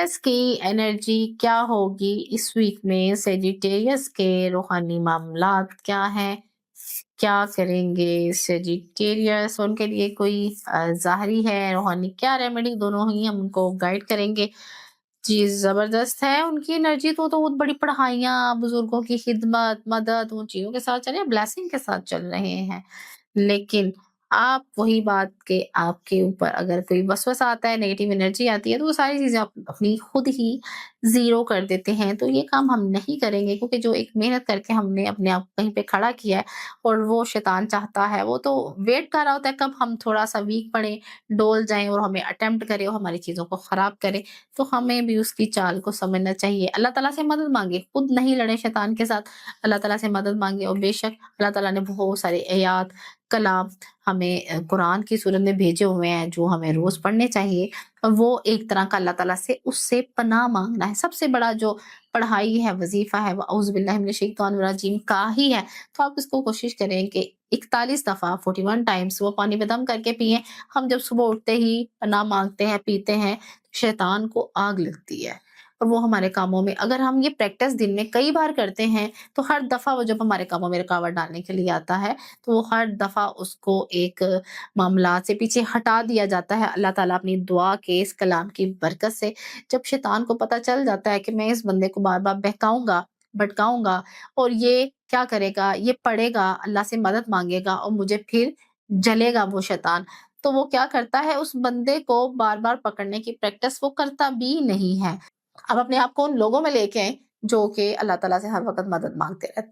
Sagittarius की energy क्या होगी इस वीक में? सैजिटेरियस के रूहानी मामलात क्या हैं? क्या करेंगे सैजिटेरियस? उनके लिए कोई ज़ाहरी है, रूहानी क्या रेमेडी, दोनों ही हम उनको गाइड करेंगे। जी, ज़बरदस्त है उनकी एनर्जी तो बहुत बड़ी पढ़ाइयाँ, बुज़ुर्गों की खिदमत, मदद उन चीज़ों के साथ चल रहे हैं, ब्लेसिंग के साथ चल रहे हैं। लेकिन आप वही बात के आपके ऊपर अगर कोई वसवसा आता है, नेगेटिव एनर्जी आती है, तो वो सारी चीज़ें आप अपनी खुद ही ज़ीरो कर देते हैं। तो ये काम हम नहीं करेंगे क्योंकि जो एक मेहनत करके हमने अपने आप को कहीं पे खड़ा किया है और वो शैतान चाहता है, वो तो वेट कर रहा होता है कब हम थोड़ा-सा वीक पड़े, डोल जाएँ और हमें अटेम्प्ट करे और हमारी चीज़ों को ख़राब करे। तो हमें भी उसकी चाल को समझना चाहिए। अल्लाह ताला से मदद माँगे, खुद नहीं लड़े शैतान के साथ, अल्लाह ताला से मदद माँगे और बेशक अल्लाह ताला ने बहुत सारे आयात, कलाम हमें कुरान की सूरत में भेजे हुए हैं जो हमें रोज़ पढ़ने चाहिए। वो एक तरह का अल्लाह ताला से उससे पनाह माँगना है। सबसे बड़ा जो पढ़ाई है, वज़ीफ़ा है, वो औज़ु बिल्लाहि मिनश शैतानिर रजीम का ही है। तो आप इसको कोशिश करें कि 41 दफ़ा 41 टाइम्स वो पानी में दम करके पिएँ। हम जब सुबह उठते ही पनाह माँगते हैं, पीते हैं, शैतान को आग लगती है और वो हमारे कामों में अगर हम ये प्रैक्टिस दिन में कई बार करते हैं, तो हर दफ़ा वो जब हमारे कामों में रुकावट डालने के लिए आता है, तो वो हर दफ़ा उसको एक मामलात से पीछे हटा दिया जाता है। अल्लाह ताला अपनी दुआ के इस कलाम की बरकत से जब शैतान को पता चल जाता है कि मैं इस बंदे को बार-बार बहकाऊँगा, भटकाऊँगा और ये क्या करेगा, ये पढ़ेगा, अल्लाह से मदद माँगेगा और मुझे फिर जलेगा वो शैतान। तो वो क्या करता है उस बंदे को बार-बार पकड़ने की प्रैक्टिस वो करता भी नहीं है। आप अपने आप को उन लोगों में लेके आएँ जो कि अल्लाह ताला से हर वक़्त मदद माँगते रहते हैं।